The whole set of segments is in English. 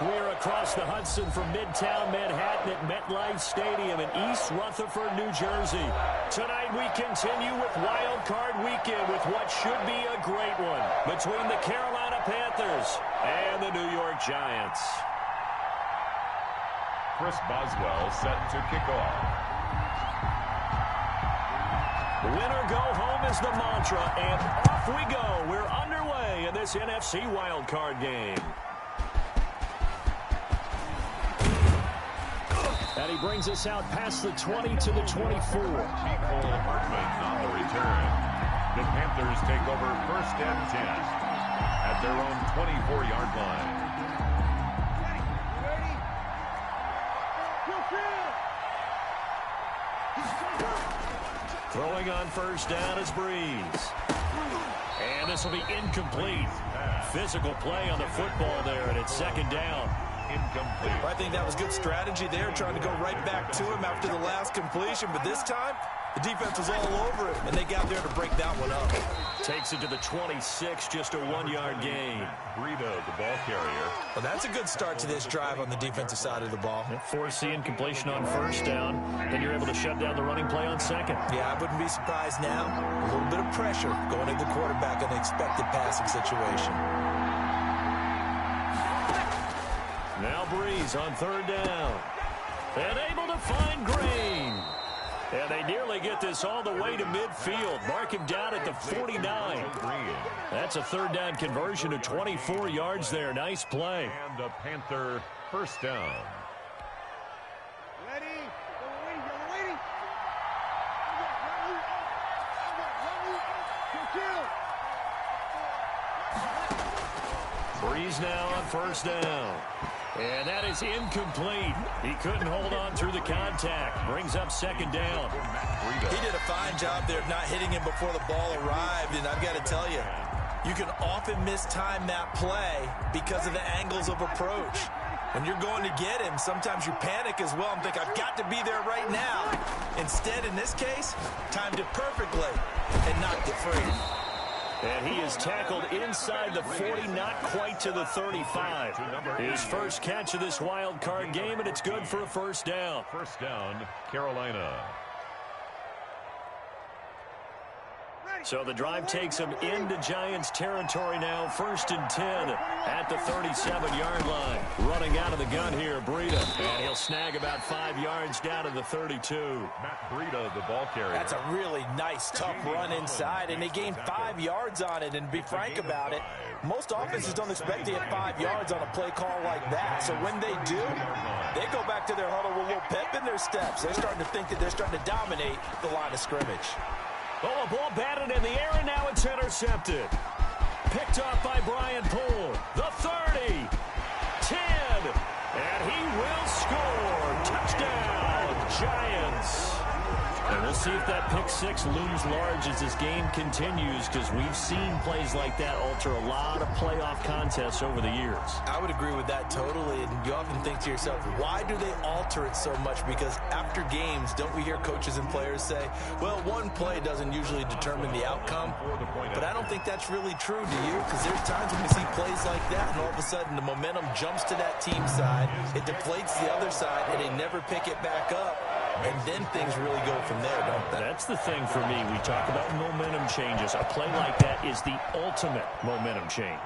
We're across the Hudson from Midtown Manhattan at MetLife Stadium in East Rutherford, New Jersey. Tonight we continue with Wild Card Weekend with what should be a great one between the Carolina Panthers and the New York Giants. Chris Boswell set to kick off. Win or go home is the mantra, and off we go. We're underway in this NFC Wild Card game. And he brings us out past the 20 to the 24. Cole Hartman on the return. The Panthers take over 1st and 10 at their own 24-yard line. Throwing on 1st down is Breeze. And this will be incomplete. Physical play on the football there, and it's 2nd down. Incomplete. I think that was good strategy there, trying to go right back to him after the last completion. But this time, the defense was all over it, and they got there to break that one up. Takes it to the 26, just a 1-yard gain. Breida, the ball carrier. Well, that's a good start to this drive on the defensive side of the ball. Force the incompletion on 1st down, then you're able to shut down the running play on 2nd. Yeah, I wouldn't be surprised now. A little bit of pressure going at the quarterback in an expected passing situation. Now Breeze on 3rd down. And able to find Green. And they nearly get this all the way to midfield. Mark him down at the 49. That's a 3rd down conversion of 24 yards there. Nice play. And a Panther 1st down. Breeze now on 1st down. And that is incomplete. He couldn't hold on through the contact. Brings up 2nd down. He did a fine job there of not hitting him before the ball arrived. And I've got to tell you, you can often mistime that play because of the angles of approach. When you're going to get him, sometimes you panic as well and think, I've got to be there right now. Instead, in this case, timed it perfectly and knocked it free. And he is tackled inside the 40, not quite to the 35. His first catch of this wild card game, and it's good for a 1st down. 1st down, Carolina. So the drive takes him into Giants territory now. 1st and 10 at the 37-yard line. Running out of the gun here, Breida. And he'll snag about 5 yards down to the 32. Matt Breida, the ball carrier. That's a really nice, tough run inside, and they gained 5 yards on it. And to be frank about it, most offenses don't expect to get 5 yards on a play call like that. So when they do, they go back to their huddle with a little pep in their steps. They're starting to think that they're starting to dominate the line of scrimmage. Oh, a ball batted in the air, and now it's intercepted. Picked off by Brian Poole. The 30. 10. And he will score. Touchdown, Giants. And we'll see if that pick 6 looms large as this game continues, because we've seen plays like that alter a lot of playoff contests over the years. I would agree with that totally, and you often think to yourself, why do they alter it so much? Because after games, don't we hear coaches and players say, well, one play doesn't usually determine the outcome, but I don't think that's really true, do you? Because there's times when we see plays like that, and all of a sudden the momentum jumps to that team side, it deflates the other side, and they never pick it back up. And then things really go from there, don't they? That's the thing for me. We talk about momentum changes. A play like that is the ultimate momentum change.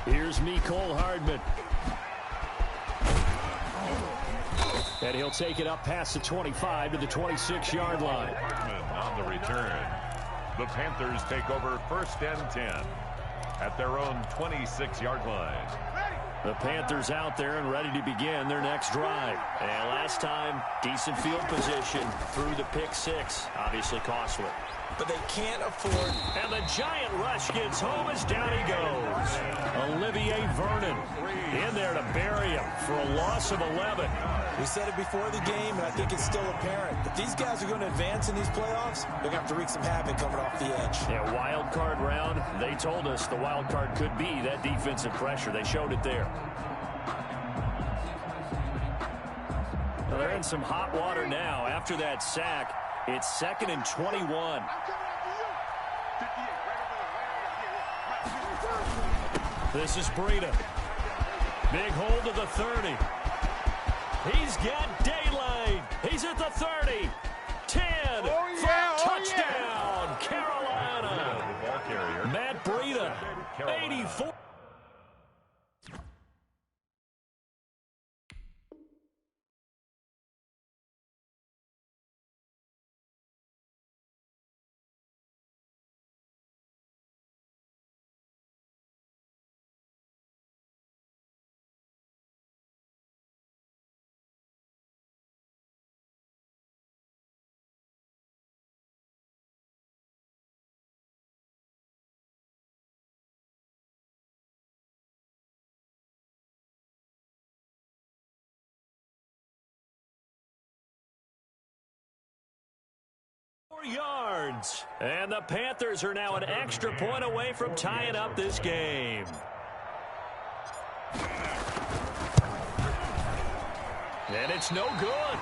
Here's Cole Hardman. And he'll take it up past the 25 to the 26-yard line. Hardman on the return. The Panthers take over 1st and 10 at their own 26-yard line. The Panthers out there and ready to begin their next drive. And last time, decent field position through the pick 6. Obviously costly. But they can't afford. And the giant rush gets home as down he goes. Olivier Vernon in there to bury him for a loss of 11. We said it before the game, and I think it's still apparent. If these guys are going to advance in these playoffs, they're going to have to wreak some havoc coming off the edge. Yeah, wild card round. They told us the wild card could be that defensive pressure. They showed it there. Well, they're in some hot water now. After that sack, it's 2nd and 21. This is Breida. Big hold of the 30. He's got daylight. He's at the 30. 10. Touchdown, Carolina. Matt Breida, 84. Yards. And the Panthers are now an extra point away from tying up this game. And it's no good.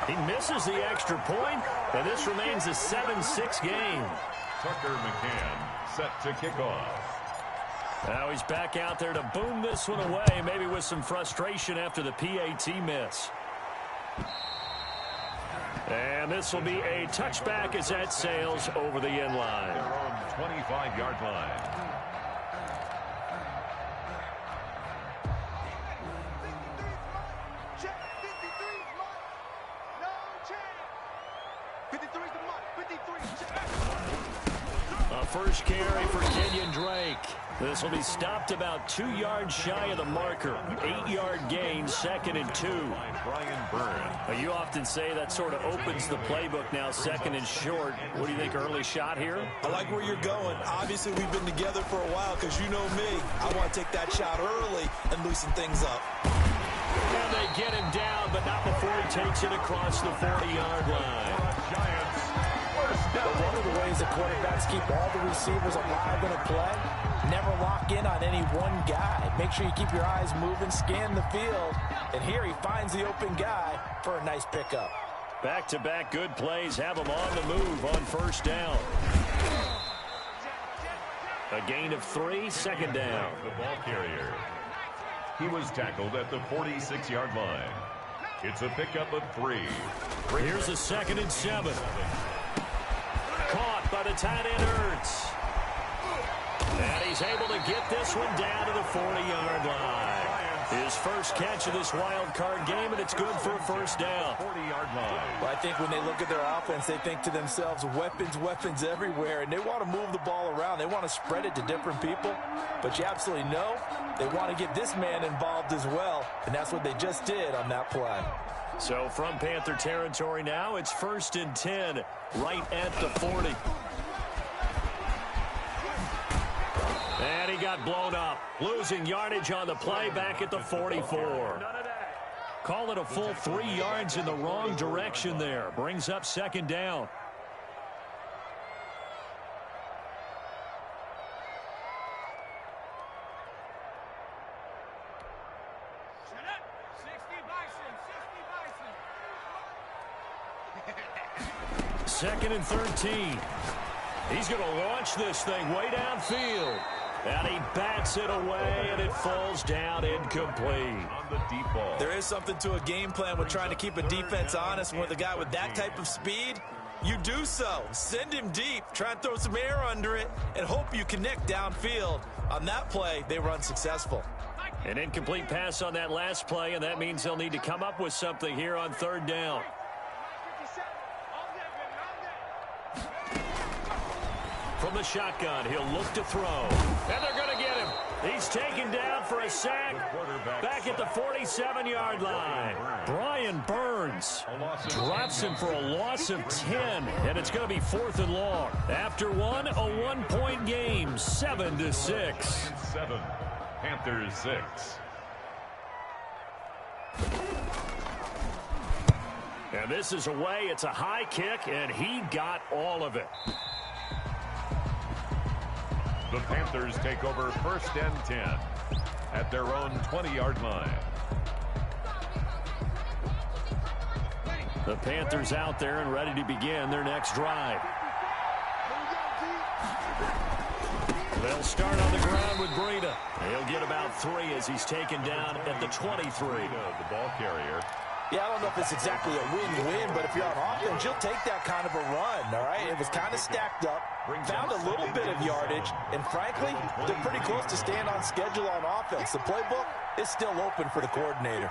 He misses the extra point, and this remains a 7-6 game. Tucker McCann set to kick off. Now he's back out there to boom this one away, maybe with some frustration after the PAT miss. And this will be a touchback as that sails over the end line. Their own 25-yard line. A first carry for Kenyon Drake. This will be stopped about 2 yards shy of the marker. 8-yard gain, 2nd and 2. Brian Burns. You often say that sort of opens the playbook now, 2nd and short. What do you think, early shot here? I like where you're going. Obviously, we've been together for a while because you know me. I want to take that shot early and loosen things up. And they get him down, but not before he takes it across the 40-yard line. Giants. One of the ways the quarterbacks keep all the receivers alive in a play, never lock in on any one guy. Make sure you keep your eyes moving, scan the field, and here he finds the open guy for a nice pickup. Back-to-back good plays have him on the move on first down. A gain of 3, 2nd down. The ball carrier. He was tackled at the 46-yard line. It's a pickup of 3. Here's a 2nd and 7. Caught by the tight end Ertz. And he's able to get this one down to the 40-yard line. His first catch of this wild card game, and it's good for a first down. 40-yard line. Well, I think when they look at their offense, they think to themselves, weapons everywhere, and they want to move the ball around. They want to spread it to different people, but you absolutely know they want to get this man involved as well, and that's what they just did on that play. So from Panther territory now, it's 1st and 10, right at the 40. And he got blown up, losing yardage on the play back at the 44. Call it a full 3 yards in the wrong direction there. Brings up 2nd down. Second and 13. He's going to launch this thing way downfield. And he bats it away, and it falls down incomplete. On the deep ball. There is something to a game plan with trying to keep a defense honest. With a guy with that type of speed, you do so. Send him deep. Try and throw some air under it and hope you connect downfield. On that play, they were unsuccessful. An incomplete pass on that last play, and that means they'll need to come up with something here on 3rd down. From the shotgun, he'll look to throw. And they're going to get him. He's taken down for a sack back at the 47-yard line. Brian Burns drops him for a loss of 10, and it's going to be 4th and long. After one, a 1-point game, 7-6. 7, Panthers 6. And this is away. It's a high kick, and he got all of it. The Panthers take over 1st and 10 at their own 20-yard line. The Panthers out there and ready to begin their next drive. They'll start on the ground with Breida. He'll get about 3 as he's taken down at the 23. The ball carrier. Yeah, I don't know if it's exactly a win-win, but if you're on offense, you'll take that kind of a run, all right? It was kind of stacked up, found a little bit of yardage, and frankly, they're pretty close to staying on schedule on offense. The playbook is still open for the coordinator.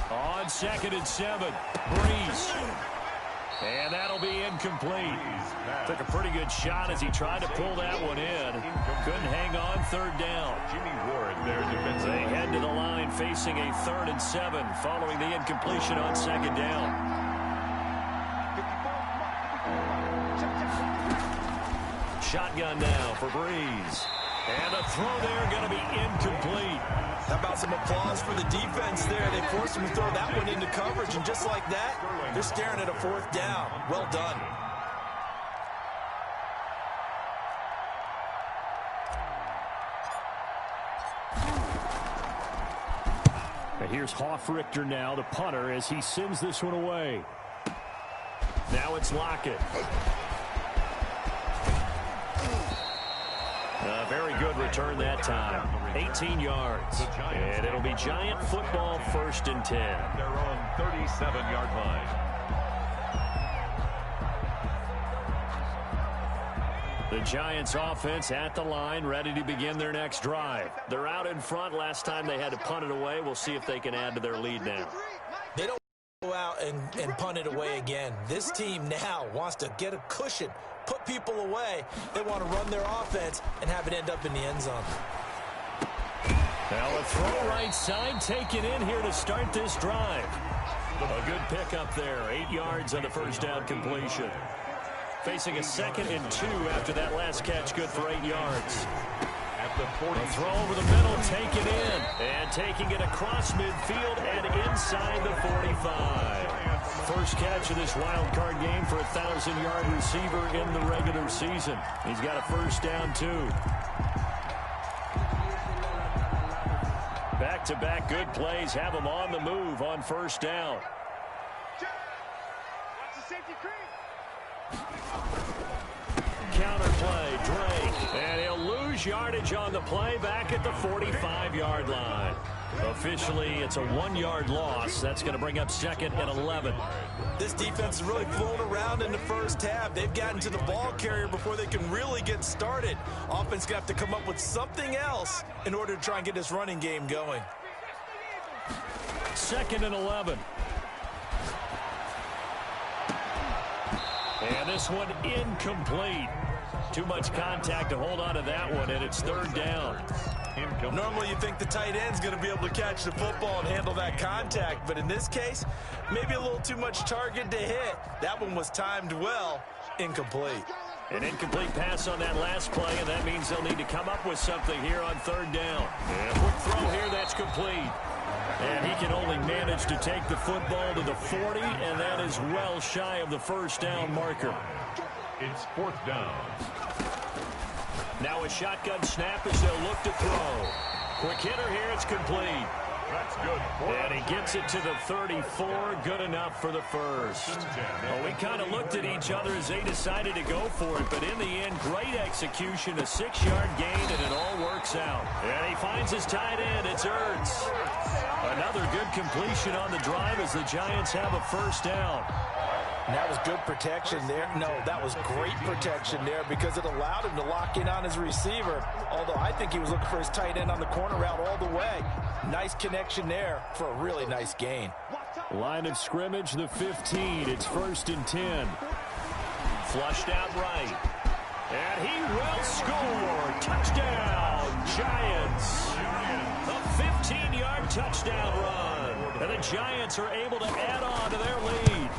On 2nd and 7, Breeze. And that'll be incomplete. Took a pretty good shot as he tried to pull that one in. Couldn't hang on 3rd down. Jimmy Ward there defensive. They head to the line facing a 3rd and 7 following the incompletion on 2nd down. Shotgun now for Breeze. And a throw there going to be incomplete. How about some applause for the defense there? They forced him to throw that one into coverage, and just like that, they're staring at a 4th down. Well done. And here's Hoff-Richter now, the punter, as he sends this one away. Now it's Lockett. A very good return that time. 18 yards. And it'll be Giant football 1st and 10. Their own 37-yard line. The Giants offense at the line, ready to begin their next drive. They're out in front. Last time they had to punt it away. We'll see if they can add to their lead now. They don't go out and punt it away again. This team now wants to get a cushion, put people away. They want to run their offense and have it end up in the end zone. Now a throw right side taken in here to start this drive. A good pickup there. 8 yards on the 1st down completion. Facing a 2nd and 2 after that last catch, good for 8 yards. At the 40. A throw over the middle, taken in. And taking it across midfield and inside the 45. First catch of this wild card game for a 1,000-yard receiver in the regular season. He's got a 1st down, too. Back-to-back good plays have him on the move on 1st down. Counter play, Drake. And he'll lose yardage on the play back at the 45-yard line. Officially, it's a 1-yard loss. That's going to bring up 2nd and 11. This defense has really flown around in the 1st half. They've gotten to the ball carrier before they can really get started. Offense going to have to come up with something else in order to try and get this running game going. 2nd and 11. And this one incomplete. Too much contact to hold on to that one, and it's 3rd down. Normally you think the tight end's going to be able to catch the football and handle that contact, but in this case, maybe a little too much target to hit. That one was timed well. Incomplete. An incomplete pass on that last play, and that means they'll need to come up with something here on 3rd down. And a quick throw here, that's complete. And he can only manage to take the football to the 40, and that is well shy of the 1st down marker. It's 4th down. Now a shotgun snap as they'll look to throw. Quick hitter here, it's complete. That's good. And he gets it to the 34, good enough for the 1st. Well, we kind of looked at each other as they decided to go for it, but in the end, great execution, a 6-yard gain, and it all works out. And he finds his tight end, it's Ertz. Another good completion on the drive as the Giants have a 1st down. And that was good protection there. No, that was great protection there because it allowed him to lock in on his receiver, although I think he was looking for his tight end on the corner route all the way. Nice connection there for a really nice gain. Line of scrimmage, the 15. It's 1st and 10. Flushed out right. And he will score. Touchdown, Giants. A 15-yard touchdown run. And the Giants are able to add on to their lead.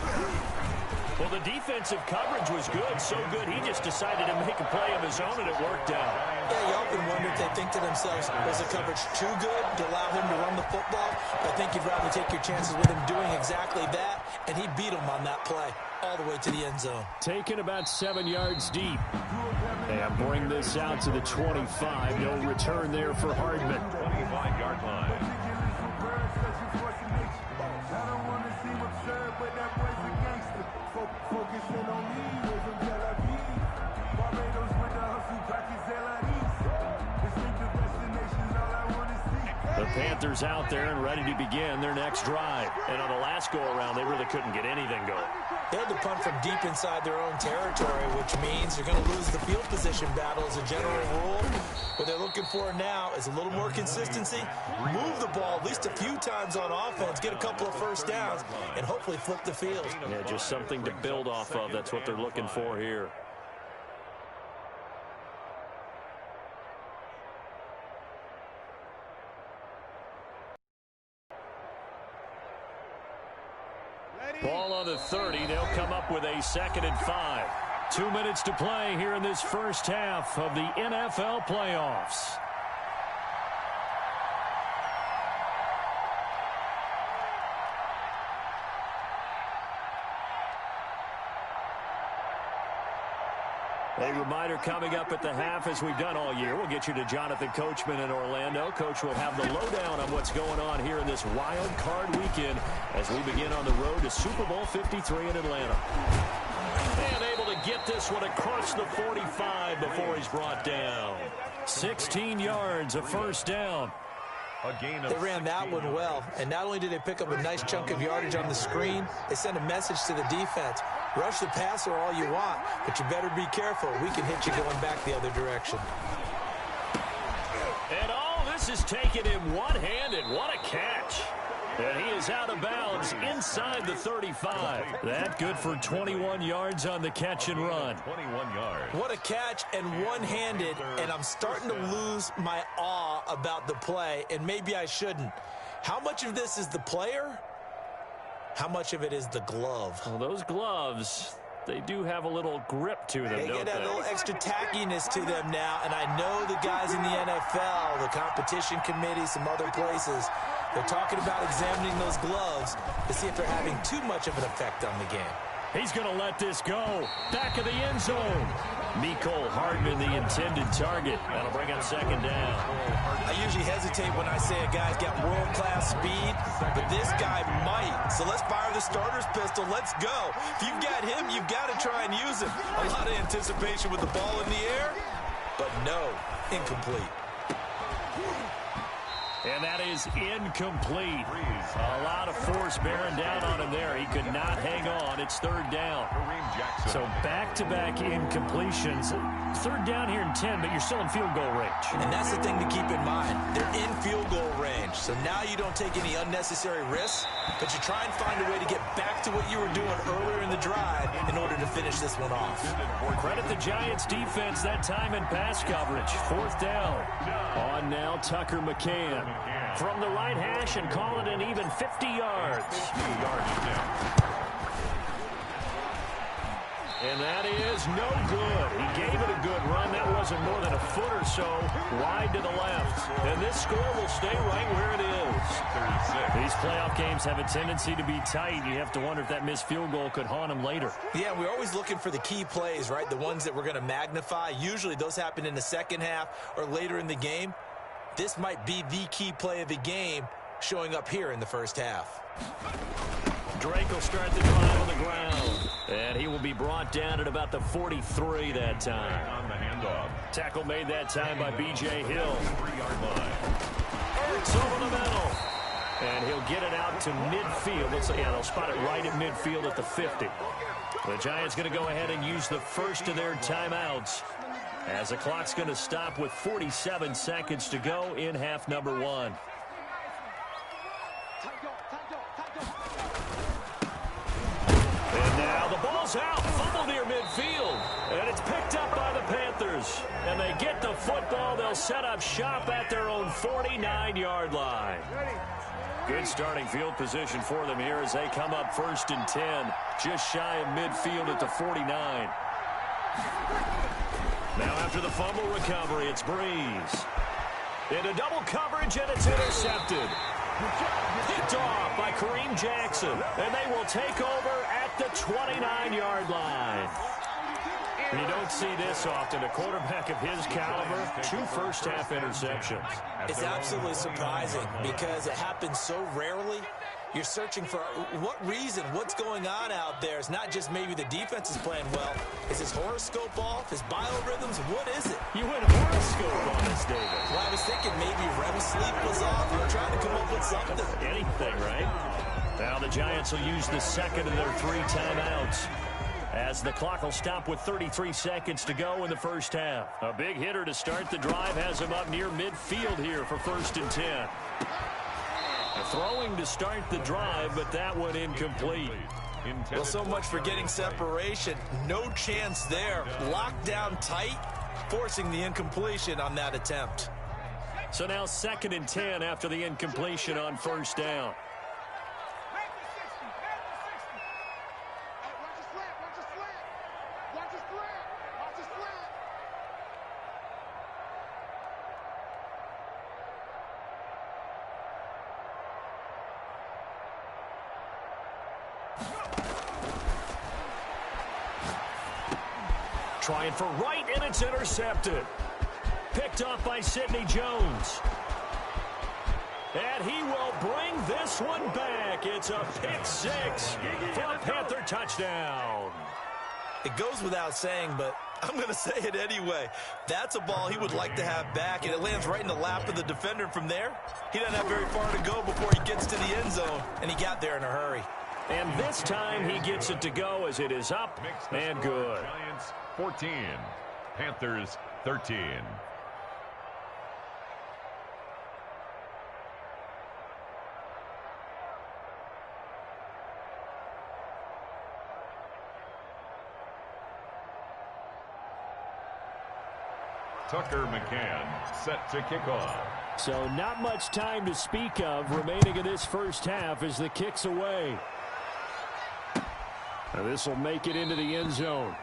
Well, the defensive coverage was good, so good he just decided to make a play of his own, and it worked out. Yeah, you often wonder if they think to themselves, was the coverage too good to allow him to run the football? I think you'd rather take your chances with him doing exactly that, and he beat him on that play all the way to the end zone. Taken about 7 yards deep. And bring this out to the 25. No return there for Hardman. 25-yard line. The Panthers out there and ready to begin their next drive. And on the last go-around, they really couldn't get anything going. They had to punt from deep inside their own territory, which means you're going to lose the field position battle as a general rule. What they're looking for now is a little more consistency, move the ball at least a few times on offense, get a couple of first downs, and hopefully flip the field. Yeah, just something to build off of. That's what they're looking for here. Ball on the 30. They'll come up with a 2nd and 5. 2 minutes to play here in this first half of the NFL playoffs. A reminder coming up at the half, as we've done all year. We'll get you to Jonathan Coachman in Orlando. Coach will have the lowdown on what's going on here in this wild card weekend as we begin on the road to Super Bowl 53 in Atlanta. And able to get this one across the 45 before he's brought down. 16 yards, a first down. They ran that one well, and not only did they pick up a nice chunk of yardage on the screen, they sent a message to the defense. Rush the passer all you want, but you better be careful. We can hit you going back the other direction. And all this is taken in one-handed. What a catch. And he is out of bounds inside the 35. That good for 21 yards on the catch and run. 21 yards. What a catch and one-handed, and I'm starting to lose my awe about the play, and maybe I shouldn't. How much of this is the player? How much of it is the glove? Well, those gloves, they do have a little grip to them, They don't get that they? little extra tackiness to them now, and I know the guys in the NFL, the competition committee, some other places, they're talking about examining those gloves to see if they're having too much of an effect on the game. He's going to let this go. Back of the end zone. Mecole Hardman, the intended target. That'll bring up 2nd down. I usually hesitate when I say a guy's got world-class speed, but this guy might. So let's fire the starter's pistol. Let's go. If you've got him, you've got to try and use him. A lot of anticipation with the ball in the air, but no, incomplete. And that is incomplete. A lot of force bearing down on him there. He could not hang on. It's 3rd down. So back-to-back incompletions. 3rd down here in 10, but you're still in field goal range. And that's the thing to keep in mind. They're in field goal range. So now you don't take any unnecessary risks, but you try and find a way to get back to what you were doing earlier in the drive in order to finish this one off. Credit the Giants defense that time in pass coverage. 4th down. On now, Tucker McCann. From the right hash and call it an even 50 yards. And that is no good. He gave it a good run. That wasn't more than a foot or so wide to the left. And this score will stay right where it is. 36. These playoff games have a tendency to be tight. You have to wonder if that missed field goal could haunt him later. Yeah, we're always looking for the key plays, right? The ones that we're going to magnify. Usually those happen in the second half or later in the game. This might be the key play of the game showing up here in the first half. Drake will start the drive on the ground. And he will be brought down at about the 43 that time. On the handoff. Tackle made that time by B.J. Hill. 3-yard line. Ertz over the middle. And he'll get it out to midfield. Let's say, yeah, they'll spot it right at midfield at the 50. The Giants going to go ahead and use the first of their timeouts, as the clock's going to stop with 47 seconds to go in half number 1. And now the ball's out. Fumble near midfield. And it's picked up by the Panthers. And they get the football. They'll set up shop at their own 49-yard line. Good starting field position for them here as they come up 1st and 10. Just shy of midfield at the 49. Now after the fumble recovery, it's Breeze. Into double coverage, and it's intercepted. Picked off by Kareem Jackson. And they will take over at the 29-yard line. You don't see this often. A quarterback of his caliber, 2 first-half interceptions. It's absolutely surprising because it happens so rarely. You're searching for what reason, what's going on out there. It's not just maybe the defense is playing well. Is his horoscope off? His biorhythms? What is it? You went horoscope on this, David. Well, I was thinking maybe REM sleep was off. I'm trying to come up with something. Anything, right? Now the Giants will use the second of their 3 timeouts, as the clock will stop with 33 seconds to go in the first half. A big hitter to start the drive has him up near midfield here for 1st and 10. Throwing to start the drive, but that one incomplete. Well, so much for getting separation. No chance there. Locked down tight, forcing the incompletion on that attempt. So now 2nd and 10 after the incompletion on 1st down. Trying for right, and it's intercepted. Picked off by Sidney Jones. And he will bring this one back. It's a pick 6 for a Panther touchdown. It goes without saying, but I'm going to say it anyway. That's a ball he would like to have back, and it lands right in the lap of the defender. From there, he doesn't have very far to go before he gets to the end zone, and he got there in a hurry. And this time he gets it to go as it is up and good. Giants 14, Panthers 13. Tucker McCann set to kick off. So not much time to speak of remaining in this first half as the kick's away. Now this will make it into the end zone.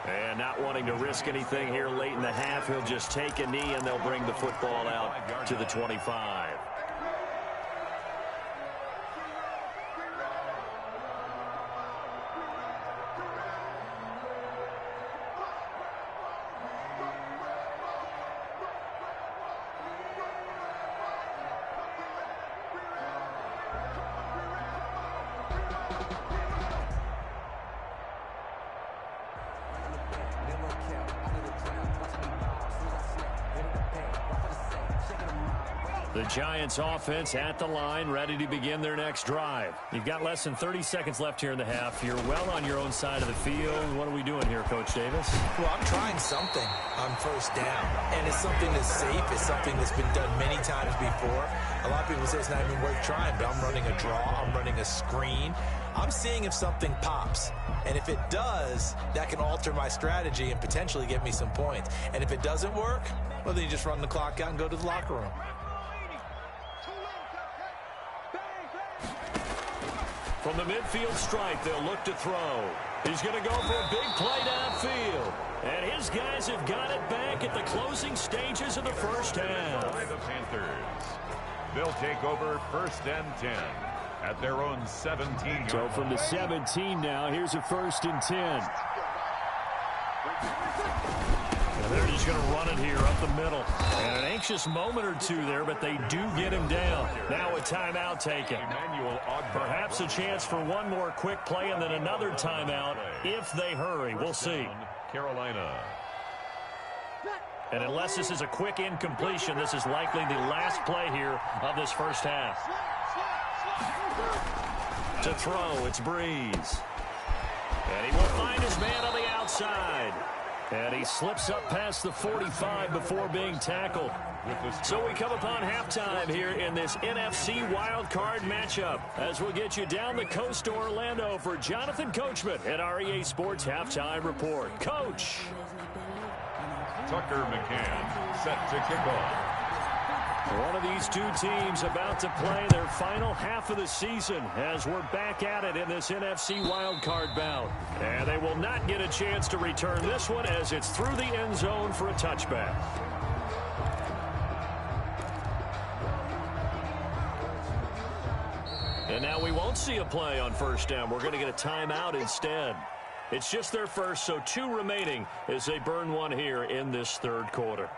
And not wanting to risk anything here late in the half, he'll just take a knee and they'll bring the football out to the 25. The Giants offense at the line, ready to begin their next drive. You've got less than 30 seconds left here in the half. You're well on your own side of the field. What are we doing here, Coach Davis? Well, I'm trying something on first down, and it's something that's safe. It's something that's been done many times before. A lot of people say it's not even worth trying, but I'm running a draw. I'm running a screen. I'm seeing if something pops. And if it does, that can alter my strategy and potentially get me some points. And if it doesn't work, well, then you just run the clock out and go to the locker room. From the midfield stripe, they'll look to throw. He's going to go for a big play downfield. And his guys have got it back at the closing stages of the first half. By the Panthers. They'll take over 1st and 10 at their own 17. So from the 17 now, here's a 1st and 10. And they're just going to run it here up the middle. And an anxious moment or two there, but they do get him down. Now a timeout taken. Perhaps a chance for one more quick play and then another timeout if they hurry. We'll see. Carolina. And unless this is a quick incompletion, this is likely the last play here of this first half. To throw, it's Breeze. And he will find his man on the outside. And he slips up past the 45 before being tackled. So we come upon halftime here in this NFC wildcard matchup as we'll get you down the coast to Orlando for Jonathan Coachman at our EA Sports Halftime Report. Coach. Tucker McCann set to kick off. One of these two teams about to play their final half of the season as we're back at it in this NFC wildcard bout. And they will not get a chance to return this one as it's through the end zone for a touchback. And now we won't see a play on first down. We're going to get a timeout instead. It's just their first, so 2 remaining as they burn one here in this third quarter.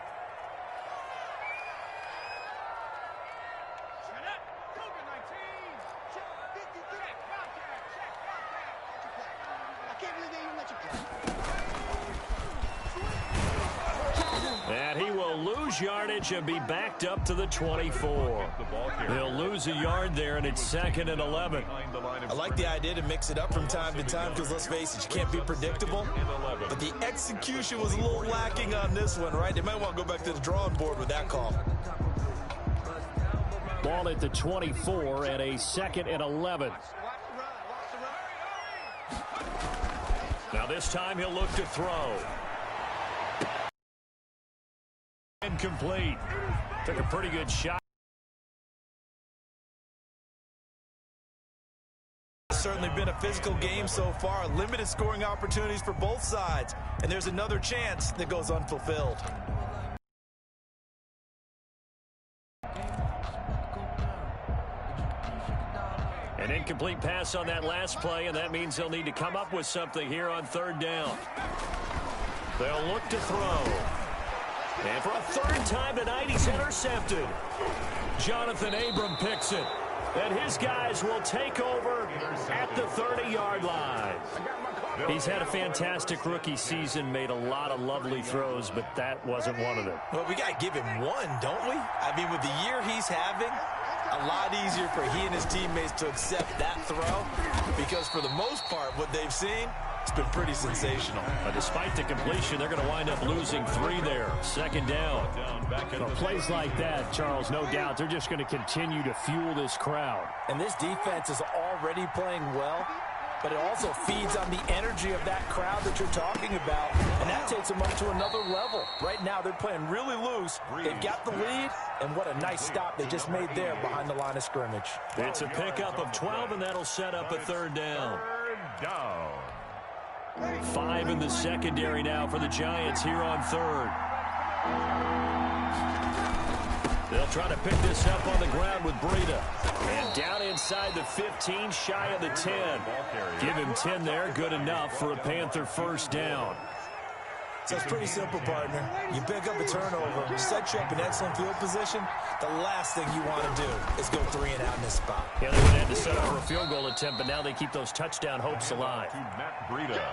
And he will lose yardage and be backed up to the 24. He'll lose a yard there, and it's 2nd and 11. I like the idea to mix it up from time to time because, let's face it, you can't be predictable. But the execution was a little lacking on this one, right? They might want to go back to the drawing board with that call. Ball at the 24 and a 2nd and 11. Now this time he'll look to throw. Incomplete. Took a pretty good shot. It's certainly been a physical game so far. Limited scoring opportunities for both sides. And there's another chance that goes unfulfilled. An incomplete pass on that last play, and that means they'll need to come up with something here on 3rd down. They'll look to throw. And for a 3rd time tonight, he's intercepted. Jonathan Abram picks it. And his guys will take over at the 30-yard line. He's had a fantastic rookie season, made a lot of lovely throws, but that wasn't one of them. Well, we got to give him one, don't we? I mean, with the year he's having, a lot easier for he and his teammates to accept that throw because for the most part, what they've seen, it's been pretty sensational. Despite the completion, they're going to wind up losing 3 there. 2nd down. Well, plays like that, Charles, no doubt, they're just going to continue to fuel this crowd. And this defense is already playing well, but it also feeds on the energy of that crowd that you're talking about, and that takes them up to another level. Right now, they're playing really loose. They've got the lead, and what a nice stop they just made there behind the line of scrimmage. It's a pickup of 12, and that'll set up a 3rd down. 3rd down. 5 in the secondary now for the Giants here on 3rd. They'll try to pick this up on the ground with Breida. And down inside the 15, shy of the 10. Give him 10 there, good enough for a Panther 1st down. So it's pretty simple, partner. You pick up a turnover, set you up in excellent field position. The last thing you want to do is go 3 and out in this spot. Yeah, they would have to set up for a field goal attempt, but now they keep those touchdown hopes alive.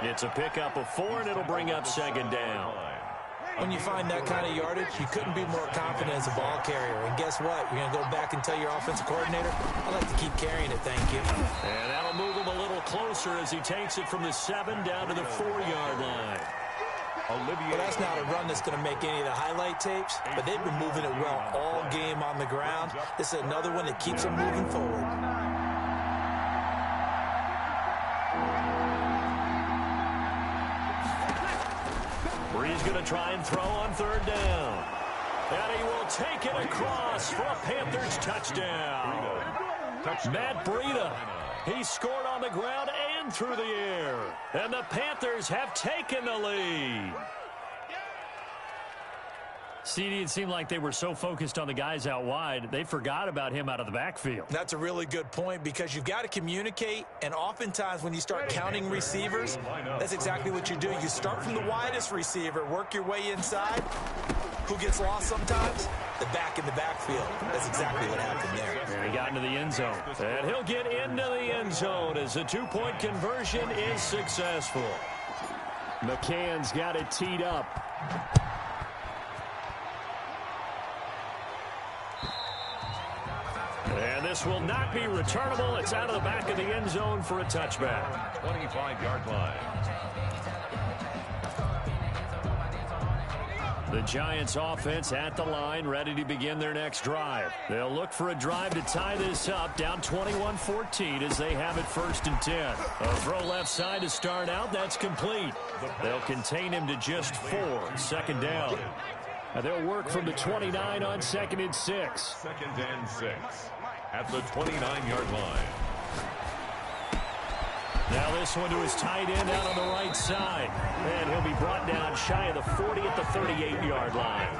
It's a pickup of 4, and it'll bring up 2nd down. When you find that kind of yardage, you couldn't be more confident as a ball carrier. And guess what? You're going to go back and tell your offensive coordinator, I like to keep carrying it, thank you. And that'll move him a little closer as he takes it from the 7 down to the 4-yard line. Well, that's not a run that's going to make any of the highlight tapes, but they've been moving it well all game on the ground. This is another one that keeps them moving forward. Bree's going to try and throw on 3rd down. And he will take it across for a Panthers touchdown. Matt Breida. He scored on the ground and through the air. And the Panthers have taken the lead. CD, it seemed like they were so focused on the guys out wide, they forgot about him out of the backfield. That's a really good point because you've got to communicate, and oftentimes when you start counting receivers, that's exactly what you do. You start from the widest receiver, work your way inside. Who gets lost sometimes? The back in the backfield. That's exactly what happened there. And he got into the end zone. And he'll get into the end zone as the 2-point conversion is successful. McCann's got it teed up. And this will not be returnable. It's out of the back of the end zone for a touchback. 25-yard line. The Giants offense at the line, ready to begin their next drive. They'll look for a drive to tie this up, down 21-14 as they have it 1st and 10. A throw left side to start out, that's complete. They'll contain him to just 4, 2nd down. And they'll work from the 29 on 2nd and 6. 2nd and 6 at the 29-yard line. Now this one to his tight end out on the right side. And he'll be brought down shy of the 40 at the 38-yard line.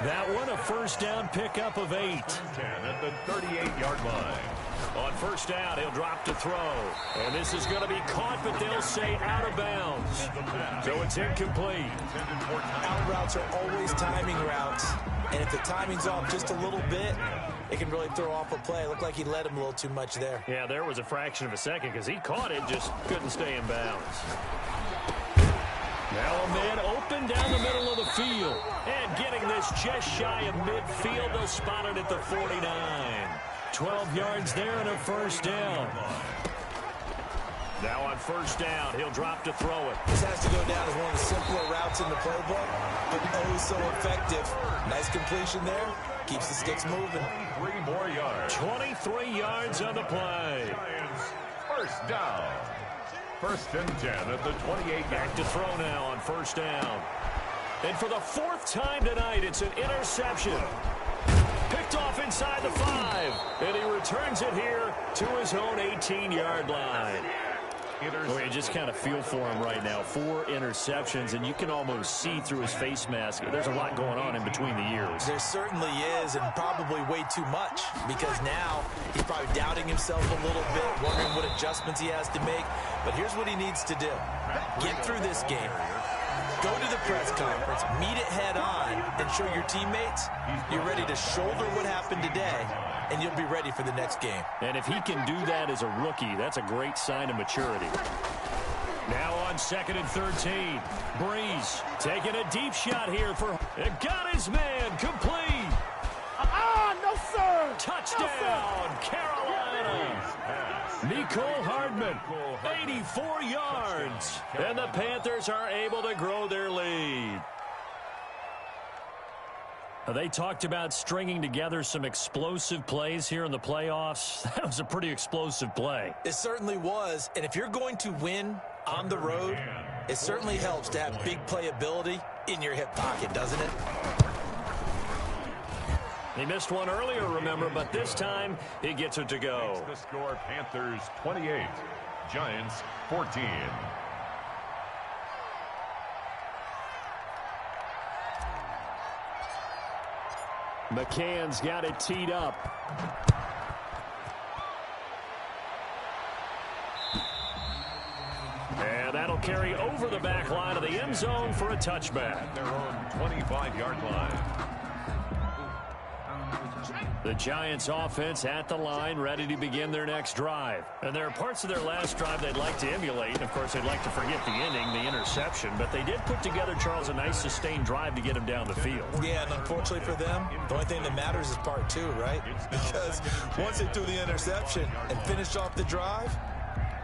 That one a 1st down pickup of 8. 10 at the 38-yard line. On 1st down, he'll drop to throw. And this is going to be caught, but they'll say out of bounds. So it's incomplete. Out routes are always timing routes. And if the timing's off just a little bit, it can really throw off a play. It looked like he led him a little too much there. Yeah, there was a fraction of a second because he caught it, just couldn't stay in bounds. Now a man open down the middle of the field. And getting this just shy of midfield, they'll spot it at the 49. 12 yards there and a first down. Now on first down, he'll drop to throw it. This has to go down as one of the simpler routes in the playbook, but oh so effective. Nice completion there. Keeps the sticks moving. 3 more yards. 23 yards on the play. First down. First and 10 at the 28. Back to throw now on first down. And for the 4th time tonight, it's an interception. Picked off inside the 5. And he returns it here to his own 18-yard line. Well, you just kind of feel for him right now. 4 interceptions, and you can almost see through his face mask. There's a lot going on in between the years. There certainly is, and probably way too much, because now he's probably doubting himself a little bit, wondering what adjustments he has to make. But here's what he needs to do. Get through this game. Go to the press conference, meet it head on, and show your teammates you're ready to shoulder what happened today, and you'll be ready for the next game. And if he can do that as a rookie, that's a great sign of maturity. Now on 2nd and 13. Breeze taking a deep shot here for... It got his man complete. No, sir. Touchdown, Carolina. Nicole Hardman, 84 yards. And the Panthers are able to grow their lead. They talked about stringing together some explosive plays here in the playoffs. That was a pretty explosive play. It certainly was, and if you're going to win on the road, it certainly helps to have big playability in your hip pocket, doesn't it? He missed one earlier, remember, but this time he gets it to go. The score, Panthers 28, Giants 14. McCann's got it teed up. And that'll carry over the back line of the end zone for a touchback. Their own 25-yard line. The Giants offense at the line, ready to begin their next drive. And there are parts of their last drive they'd like to emulate. And of course, they'd like to forget the inning, the interception. But they did put together, Charles, a nice sustained drive to get him down the field. Yeah, and unfortunately for them, the only thing that matters is part 2, right? Because once they threw the interception and finished off the drive,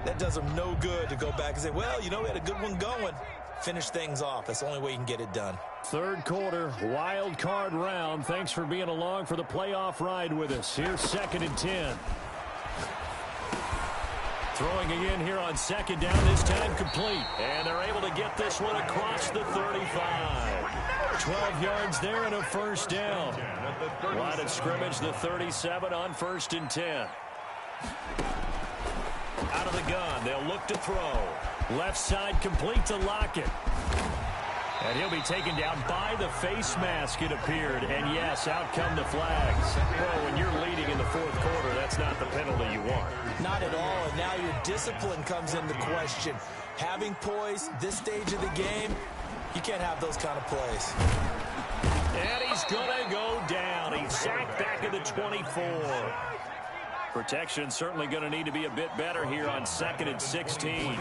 that does them no good to go back and say, well, you know, we had a good one going. Finish things off. That's the only way you can get it done. Third quarter, wild card round. Thanks for being along for the playoff ride with us. Here's 2nd and 10. Throwing again here on 2nd down, this time complete. And they're able to get this one across the 35. 12 yards there and a first down. Line of scrimmage, the 37 on 1st and 10. Out of the gun, they'll look to throw. Left side complete to Lockett. And he'll be taken down by the face mask, it appeared. And yes, out come the flags. Well, when you're leading in the 4th quarter, that's not the penalty you want. Not at all, and now your discipline comes into question. Having poise this stage of the game, you can't have those kind of plays. And he's going to go down. He's sacked back at the 24. Protection certainly going to need to be a bit better here on 2nd and 16.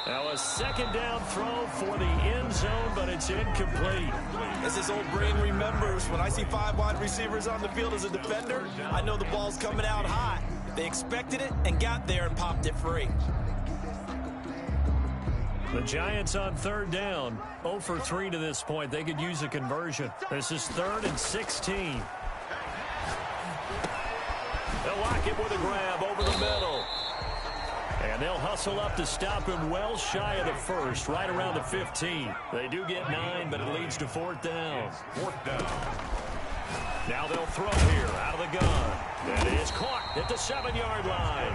Now a 2nd down throw for the end zone, but it's incomplete. As his old brain remembers, when I see 5 wide receivers on the field as a defender, I know the ball's coming out hot. They expected it and got there and popped it free. The Giants on 3rd down, 0 for 3 to this point. They could use a conversion. This is 3rd and 16. They'll lock it with a grab over the middle. And they'll hustle up to stop him well shy of the 1st, right around the 15. They do get 9, but it leads to 4th down. 4th down. Now they'll throw here out of the gun. And it is caught at the 7-yard line.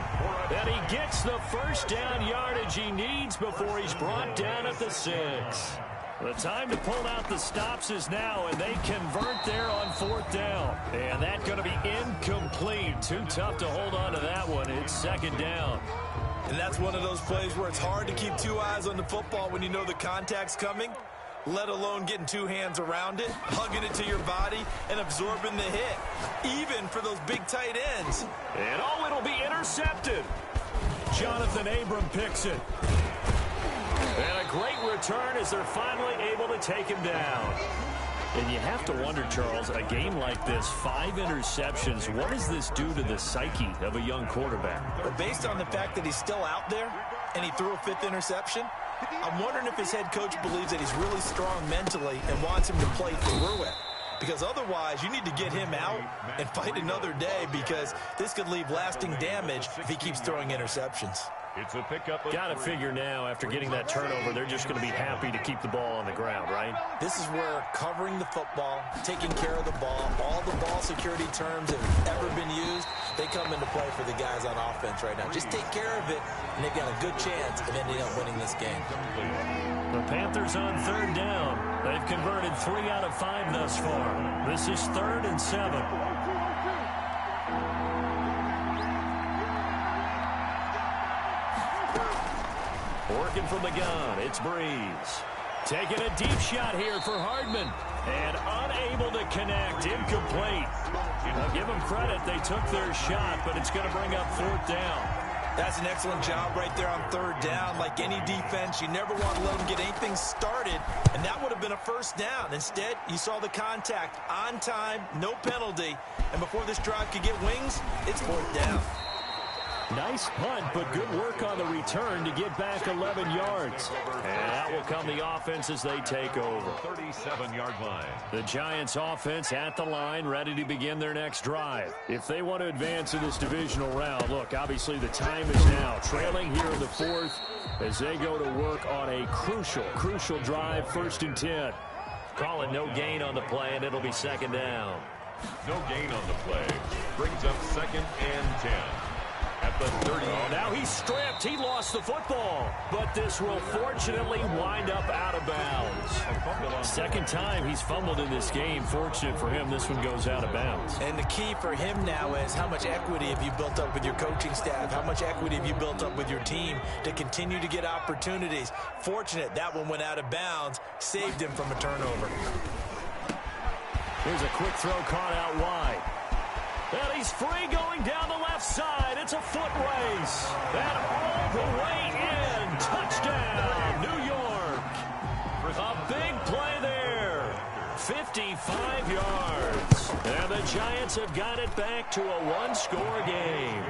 And he gets the first down yardage he needs before he's brought down at the 6. The time to pull out the stops is now, and they convert there on 4th down. And that's going to be incomplete. Too tough to hold on to that one. It's 2nd down. And that's one of those plays where it's hard to keep 2 eyes on the football when you know the contact's coming. let alone getting two hands around it, hugging it to your body, and absorbing the hit, even for those big tight ends. And oh, it'll be intercepted. Jonathan Abram picks it. And a great return as they're finally able to take him down. And you have to wonder, Charles, a game like this, 5 interceptions, what does this do to the psyche of a young quarterback? But based on the fact that he's still out there and he threw a 5th interception, I'm wondering if his head coach believes that he's really strong mentally and wants him to play through it. Because otherwise, you need to get him out and fight another day, because this could leave lasting damage if he keeps throwing interceptions. It's a pickup. Got to figure now, after getting that turnover, they're just going to be happy to keep the ball on the ground, right? This is where covering the football, taking care of the ball, all the ball security terms that have ever been used, they come into play for the guys on offense right now. Just take care of it, and they've got a good chance of ending up winning this game. The Panthers on 3rd down. They've converted 3 out of 5 thus far. This is 3rd and 7. Working from the gun, it's Breeze. Taking a deep shot here for Hardman. And unable to connect, incomplete. I'll give them credit, they took their shot, but it's going to bring up 4th down. That's an excellent job right there on 3rd down. Like any defense, you never want to let them get anything started, and that would have been a 1st down. Instead, you saw the contact on time, no penalty, and before this drive could get wings, it's 4th down. Nice punt, but good work on the return to get back 11 yards. And that will come the offense as they take over. 37-yard line. The Giants offense at the line, ready to begin their next drive. If they want to advance in this divisional round, look, obviously the time is now. Trailing here in the 4th as they go to work on a crucial drive, 1st and 10. Call it no gain on the play, and it'll be 2nd down. No gain on the play. Brings up 2nd and 10. At the 30. Oh, now he's stripped. He lost the football. But this will fortunately wind up out of bounds. 2nd time he's fumbled in this game. Fortunate for him, this one goes out of bounds. And the key for him now is how much equity have you built up with your coaching staff? How much equity have you built up with your team to continue to get opportunities? Fortunate that one went out of bounds. Saved him from a turnover. Here's a quick throw caught out wide. And he's free going down the left side. It's a foot race. And all the way in. Touchdown, New York. A big play there. 55 yards. And the Giants have got it back to a 1-score game.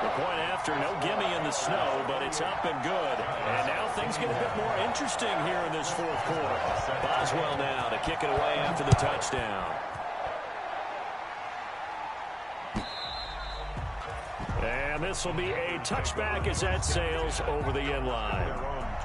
The point after, no gimme in the snow, but it's up and good. And now things get a bit more interesting here in this 4th quarter. Boswell now to kick it away after the touchdown. And this will be a touchback as that sails over the end line.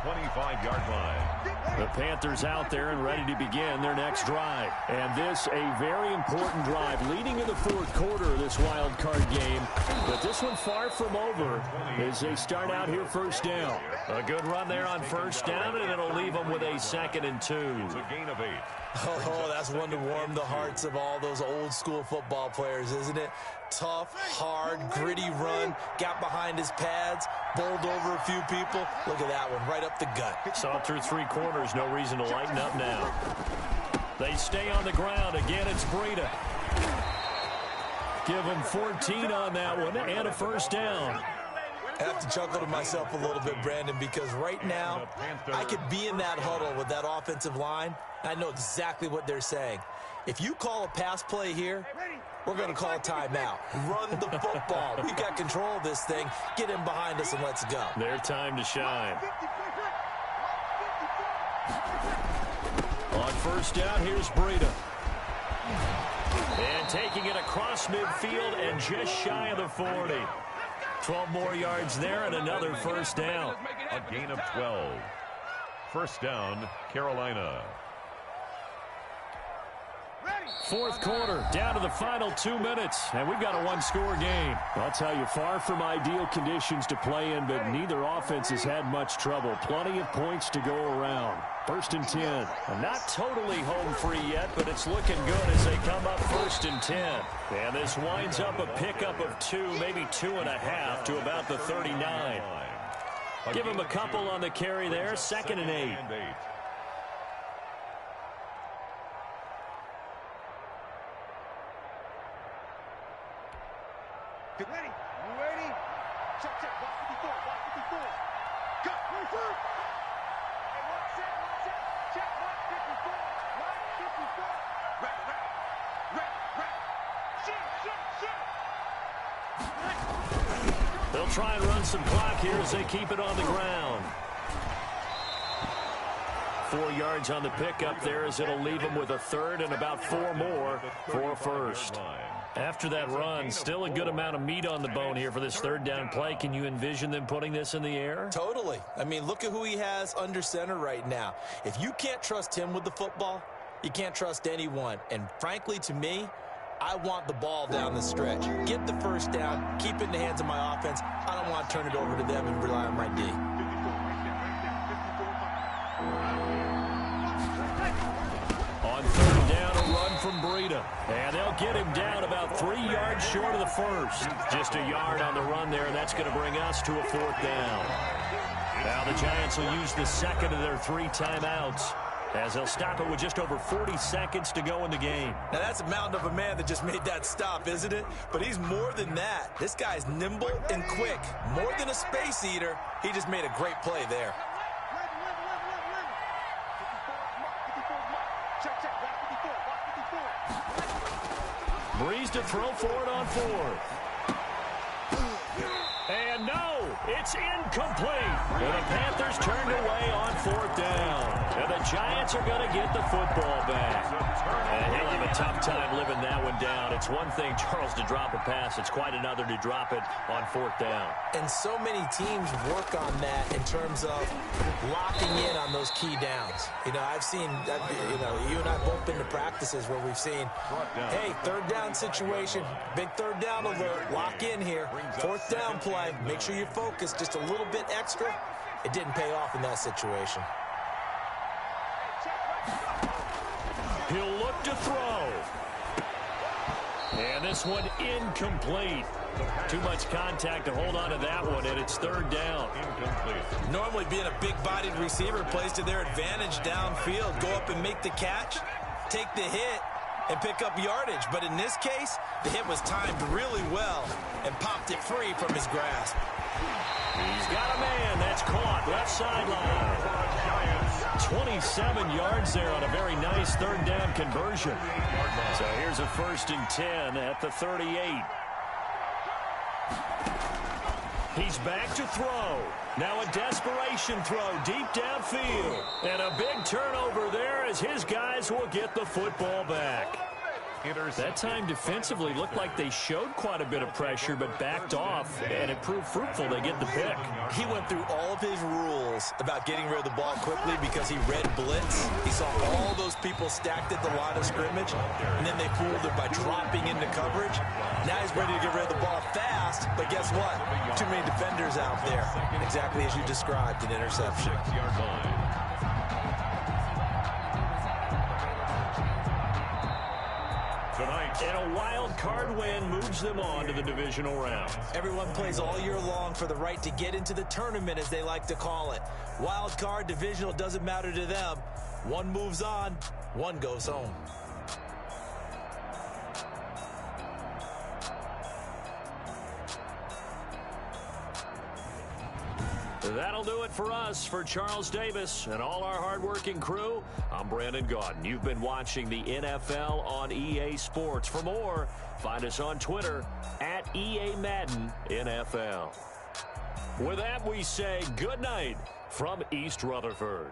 25-yard line. The Panthers out there and ready to begin their next drive. And this a very important drive leading in the 4th quarter of this wild card game. But this one far from over as they start out here 1st down. A good run there on 1st down, and it'll leave them with a 2nd and 2. It's a gain of 8. Oh, that's one to warm the hearts of all those old school football players, isn't it? Tough, hard, gritty run, got behind his pads, bowled over a few people. Look at that one, right up the gut. Saw through 3 quarters, no reason to lighten up now. They stay on the ground. Again, it's Breida. Give him 14 on that one and a 1st down. I have to chuckle to myself a little bit, Brandon, because right now I could be in that huddle with that offensive line. I know exactly what they're saying. If you call a pass play here, we're going to call a timeout. Run the football. We've got control of this thing. Get in behind us and let's go. Their time to shine. On 1st down, here's Breida. And taking it across midfield and just shy of the 40. 12 more yards there and another 1st down. A gain of 12. 1st down, Carolina. 4th quarter, down to the final 2 minutes, and we've got a 1-score game. I'll tell you, far from ideal conditions to play in, but neither offense has had much trouble. Plenty of points to go around. 1st and 10. Not totally home free yet, but it's looking good as they come up 1st and 10. And this winds up a pickup of 2, maybe 2.5 to about the 39. Give him a couple on the carry there, 2nd and 8. try and run some clock here as they keep it on the ground. 4 yards on the pickup there as it'll leave them with a third and about 4 more for a first. After that run, still a good amount of meat on the bone here for this third down play. Can you envision them putting this in the air? Totally. I mean, look at who he has under center right now. If you can't trust him with the football, you can't trust anyone. And frankly, to me, I want the ball down the stretch. Get the first down, keep it in the hands of my offense. I don't want to turn it over to them and rely on my D. On third down, a run from Breida. And they'll get him down about 3 yards short of the first. Just a yard on the run there, and that's going to bring us to a fourth down. Now the Giants will use the second of their 3 timeouts, as they'll stop it with just over 40 seconds to go in the game. Now, that's a mountain of a man that just made that stop, isn't it? But he's more than that. This guy's nimble and quick. More than a space eater, he just made a great play there. Breeze to throw for it on fourth. And no, it's incomplete. And the Panthers turned away on fourth down. And the Giants are going to get the football back. And he'll have a tough time living that one down. It's one thing, Charles, to drop a pass. It's quite another to drop it on fourth down. And so many teams work on that in terms of locking in on those key downs. You know, I've seen, you and I both been to practices where we've seen, hey, third down situation, big third down alert, lock in here, fourth down play, make sure you're focused just a little bit extra. It didn't pay off in that situation. He'll look to throw. And this one incomplete. Too much contact to hold on to that one, and it's third down. Incomplete. Normally being a big-bodied receiver plays to their advantage downfield. Go up and make the catch, take the hit, and pick up yardage. But in this case, the hit was timed really well and popped it free from his grasp. He's got a man. That's caught. Left sideline. 27 yards there on a very nice third down conversion. So here's a 1st and 10 at the 38. He's back to throw. Now a desperation throw deep downfield. And a big turnover there as his guys will get the football back. That time defensively looked like they showed quite a bit of pressure but backed off, and it proved fruitful. They get the pick. He went through all of his rules about getting rid of the ball quickly because he read blitz. He saw all those people stacked at the line of scrimmage, and then they fooled him by dropping into coverage. Now he's ready to get rid of the ball fast, but guess what? Too many defenders out there. Exactly as you described, an interception. 6-yard line. Tonight, And a wild card win moves them on to the divisional round. Everyone plays all year long for the right to get into the tournament, as they like to call it. Wild card, divisional, doesn't matter to them. One moves on, one goes home. That'll do it for us. For Charles Davis and all our hardworking crew, I'm Brandon Gaudin. You've been watching the NFL on EA Sports. For more, find us on Twitter at EA Madden NFL. With that, we say good night from East Rutherford.